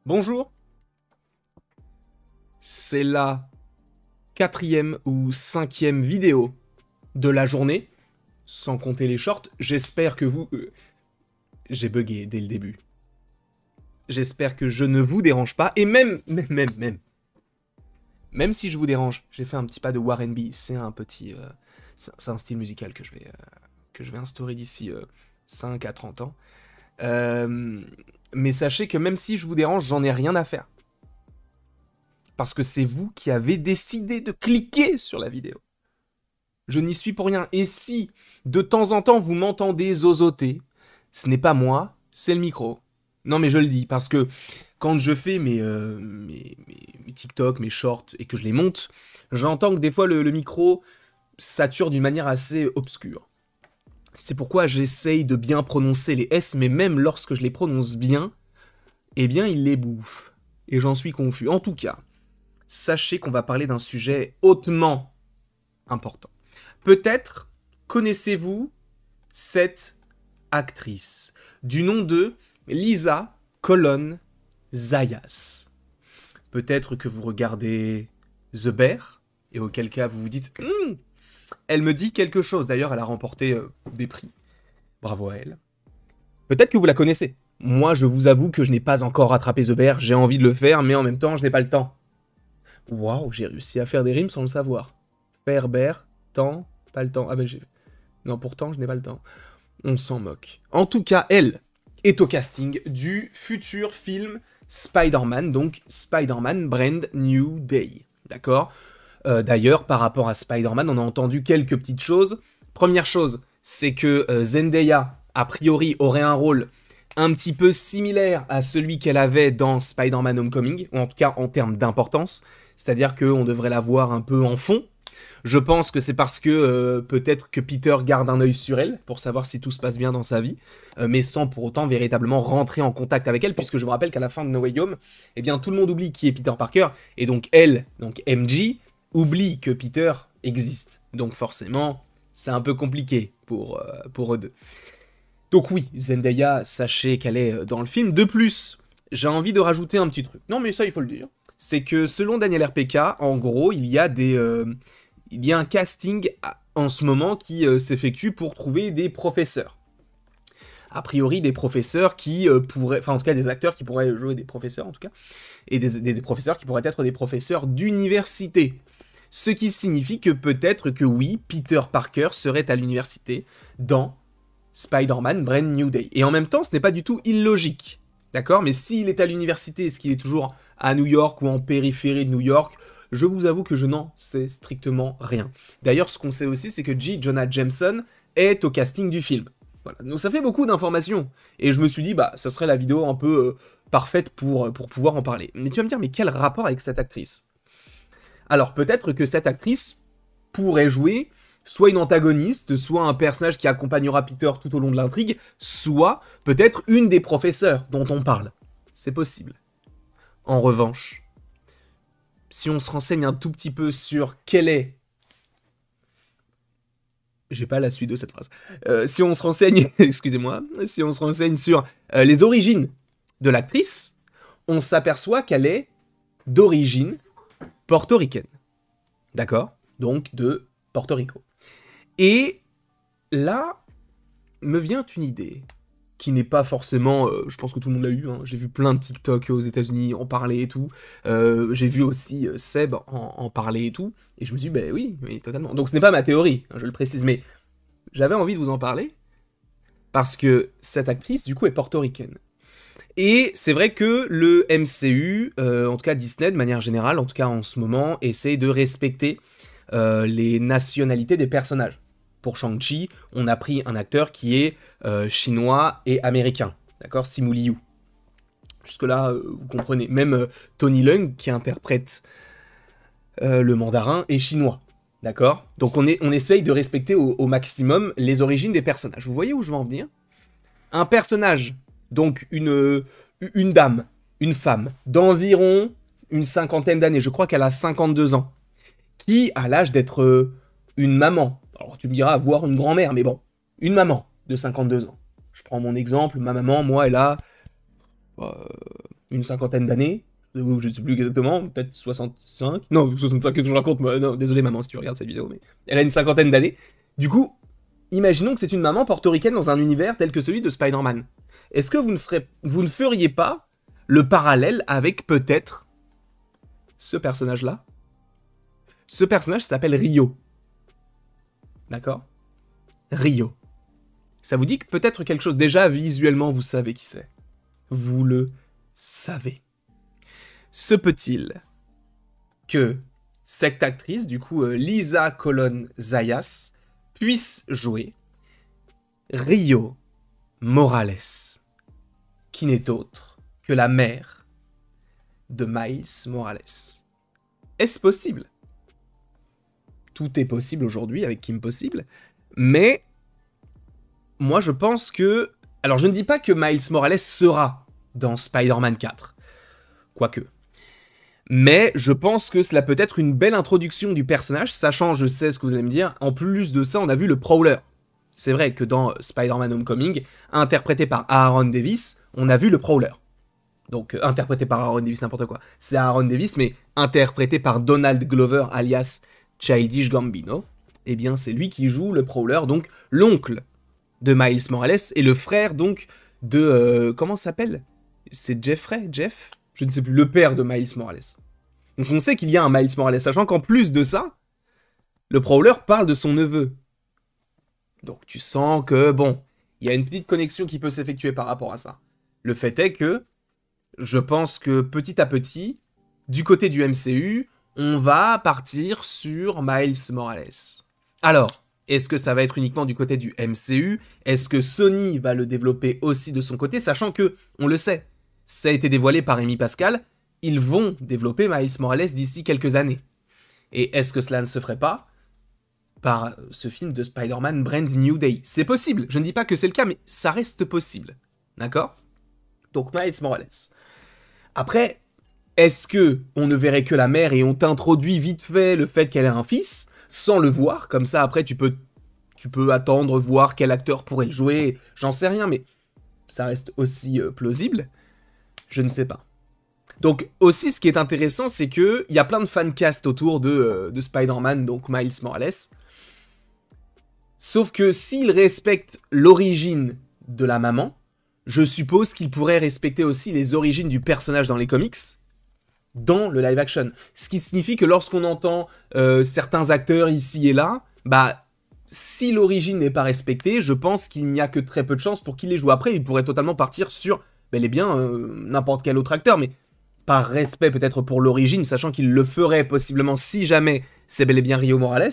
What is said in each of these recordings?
Bonjour, c'est la 4e ou 5e vidéo de la journée, sans compter les shorts. J'espère que vous... J'ai bugué dès le début. J'espère que je ne vous dérange pas, et même si je vous dérange, j'ai fait un petit pas de Warren B. C'est un petit... c'est un style musical que je vais instaurer d'ici 5 à 30 ans. Mais sachez que même si je vous dérange, j'en ai rien à faire. Parce que c'est vous qui avez décidé de cliquer sur la vidéo. Je n'y suis pour rien. Et si, de temps en temps, vous m'entendez zozoter, ce n'est pas moi, c'est le micro. Non mais je le dis, parce que quand je fais mes TikTok, mes shorts, et que je les monte, j'entends que des fois le micro sature d'une manière assez obscure. C'est pourquoi j'essaye de bien prononcer les S, mais même lorsque je les prononce bien, eh bien il les bouffe. Et j'en suis confus. En tout cas, sachez qu'on va parler d'un sujet hautement important. Peut-être connaissez-vous cette actrice du nom de Lisa Colón Zayas. Peut-être que vous regardez The Bear, et auquel cas vous vous dites elle me dit quelque chose. D'ailleurs, elle a remporté des prix. Bravo à elle. Peut-être que vous la connaissez. Moi, je vous avoue que je n'ai pas encore rattrapé The Bear. J'ai envie de le faire, mais en même temps, je n'ai pas le temps. Waouh, j'ai réussi à faire des rimes sans le savoir. Faire, bear, temps, pas le temps. Ah ben j'ai... Non, pourtant, je n'ai pas le temps. On s'en moque. En tout cas, elle est au casting du futur film Spider-Man, donc Spider-Man Brand New Day. D'accord ? D'ailleurs, par rapport à Spider-Man, on a entendu quelques petites choses. Première chose, c'est que Zendaya, a priori, aurait un rôle un petit peu similaire à celui qu'elle avait dans Spider-Man Homecoming, ou en tout cas en termes d'importance. C'est-à-dire qu'on devrait la voir un peu en fond. Je pense que c'est parce que peut-être que Peter garde un œil sur elle, pour savoir si tout se passe bien dans sa vie, mais sans pour autant véritablement rentrer en contact avec elle, puisque je me rappelle qu'à la fin de No Way Home, eh bien tout le monde oublie qui est Peter Parker, et donc elle, donc MJ, oublie que Peter existe. Donc forcément, c'est un peu compliqué pour eux deux. Donc oui, Zendaya, sachez qu'elle est dans le film. De plus, j'ai envie de rajouter un petit truc. Non mais ça, il faut le dire. C'est que selon Daniel RPK, en gros, il y a un casting en ce moment qui s'effectue pour trouver des professeurs. A priori, des professeurs qui pourraient... Enfin, en tout cas, des acteurs qui pourraient jouer des professeurs, en tout cas. Et des professeurs qui pourraient être des professeurs d'université. Ce qui signifie que peut-être que oui, Peter Parker serait à l'université dans Spider-Man Brand New Day. Et en même temps, ce n'est pas du tout illogique. D'accord ? Mais s'il est à l'université, est-ce qu'il est toujours à New York ou en périphérie de New York ? Je vous avoue que je n'en sais strictement rien. D'ailleurs, ce qu'on sait aussi, c'est que J. Jonah Jameson est au casting du film. Voilà. Donc ça fait beaucoup d'informations. Et je me suis dit, bah, ce serait la vidéo un peu parfaite pour pouvoir en parler. Mais tu vas me dire, mais quel rapport avec cette actrice ? Alors peut-être que cette actrice pourrait jouer soit une antagoniste, soit un personnage qui accompagnera Peter tout au long de l'intrigue, soit peut-être une des professeurs dont on parle. C'est possible. En revanche, si on se renseigne un tout petit peu sur quelle est... J'ai pas la suite de cette phrase. Si on se renseigne... Excusez-moi. Si on se renseigne sur les origines de l'actrice, on s'aperçoit qu'elle est d'origine portoricaine. D'accord ? Donc de Porto Rico. Et là, me vient une idée qui n'est pas forcément... je pense que tout le monde l'a eu. Hein. J'ai vu plein de TikTok aux États-Unis en parler et tout. J'ai vu aussi Seb en parler et tout. Et je me suis dit, bah oui, totalement. Donc ce n'est pas ma théorie, hein, je le précise. Mais j'avais envie de vous en parler parce que cette actrice, du coup, est portoricaine. Et c'est vrai que le MCU, en tout cas Disney de manière générale, en tout cas en ce moment, essaie de respecter les nationalités des personnages. Pour Shang-Chi, on a pris un acteur qui est chinois et américain, d'accord, Simu Liu. Jusque-là, vous comprenez. Même Tony Leung, qui interprète le mandarin, est chinois, d'accord. Donc on essaye de respecter au maximum les origines des personnages. Vous voyez où je veux en venir ? Un personnage, donc une dame, une femme, d'environ une cinquantaine d'années, je crois qu'elle a 52 ans, qui a l'âge d'être une maman. Alors tu me diras, avoir une grand-mère, mais bon, une maman de 52 ans. Je prends mon exemple, ma maman, moi, elle a une cinquantaine d'années, je ne sais plus exactement, peut-être 65, non, 65, qu'est-ce que je raconte, moi, non, désolé maman si tu regardes cette vidéo, mais elle a une cinquantaine d'années. Du coup, imaginons que c'est une maman portoricaine dans un univers tel que celui de Spider-Man. Est-ce que vous ne feriez pas le parallèle avec peut-être ce personnage-là? Ce personnage s'appelle Rio. D'accord? Rio. Ça vous dit que peut-être quelque chose, déjà visuellement vous savez qui c'est. Vous le savez. Se peut-il que cette actrice, du coup Lisa Colón Zayas, puisse jouer Rio Morales, qui n'est autre que la mère de Miles Morales? Est-ce possible? Tout est possible aujourd'hui avec Kim Possible, mais moi je pense que... Alors je ne dis pas que Miles Morales sera dans Spider-Man 4, quoique. Mais je pense que cela peut être une belle introduction du personnage, sachant, je sais ce que vous allez me dire, en plus de ça, on a vu le Prowler. C'est vrai que dans Spider-Man Homecoming, interprété par Aaron Davis, on a vu le Prowler. Donc, interprété par Aaron Davis, n'importe quoi. C'est Aaron Davis, mais interprété par Donald Glover, alias Childish Gambino. Eh bien, c'est lui qui joue le Prowler, donc l'oncle de Miles Morales, et le frère, donc, de... comment ça s'appelle? C'est Jeffrey? Jeff? Je ne sais plus, le père de Miles Morales. Donc on sait qu'il y a un Miles Morales, sachant qu'en plus de ça, le Prowler parle de son neveu. Donc tu sens que, bon, il y a une petite connexion qui peut s'effectuer par rapport à ça. Le fait est que, je pense que petit à petit, du côté du MCU, on va partir sur Miles Morales. Alors, est-ce que ça va être uniquement du côté du MCU? Est-ce que Sony va le développer aussi de son côté, sachant que, on le sait, ça a été dévoilé par Amy Pascal, ils vont développer Miles Morales d'ici quelques années. Et est-ce que cela ne se ferait pas par ce film de Spider-Man Brand New Day? C'est possible, je ne dis pas que c'est le cas, mais ça reste possible. D'accord? Donc Miles Morales. Après, est-ce que on ne verrait que la mère et on t'introduit vite fait le fait qu'elle ait un fils, sans le voir, comme ça après tu peux attendre, voir quel acteur pourrait le jouer, j'en sais rien, mais ça reste aussi plausible. Je ne sais pas. Donc aussi, ce qui est intéressant, c'est qu'il y a plein de fancast autour de Spider-Man, donc Miles Morales. Sauf que s'il respecte l'origine de la maman, je suppose qu'il pourrait respecter aussi les origines du personnage dans les comics, dans le live action. Ce qui signifie que lorsqu'on entend certains acteurs ici et là, bah... si l'origine n'est pas respectée, je pense qu'il n'y a que très peu de chances pour qu'il les joue. Après, il pourrait totalement partir sur... bel et bien n'importe quel autre acteur, mais par respect peut-être pour l'origine, sachant qu'il le ferait possiblement si jamais c'est bel et bien Rio Morales,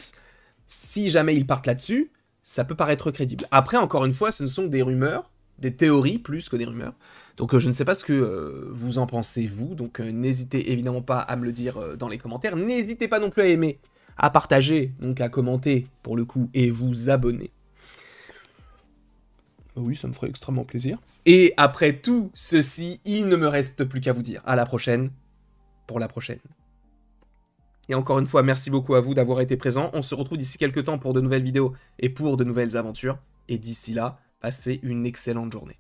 si jamais ils partent là-dessus, ça peut paraître crédible. Après, encore une fois, ce ne sont des rumeurs, des théories plus que des rumeurs, donc je ne sais pas ce que vous en pensez, vous, donc n'hésitez évidemment pas à me le dire dans les commentaires, n'hésitez pas non plus à aimer, à partager, donc à commenter pour le coup, et vous abonner. Oui, ça me ferait extrêmement plaisir. Et après tout ceci, il ne me reste plus qu'à vous dire à la prochaine, pour la prochaine. Et encore une fois, merci beaucoup à vous d'avoir été présents. On se retrouve d'ici quelques temps pour de nouvelles vidéos et pour de nouvelles aventures. Et d'ici là, passez une excellente journée.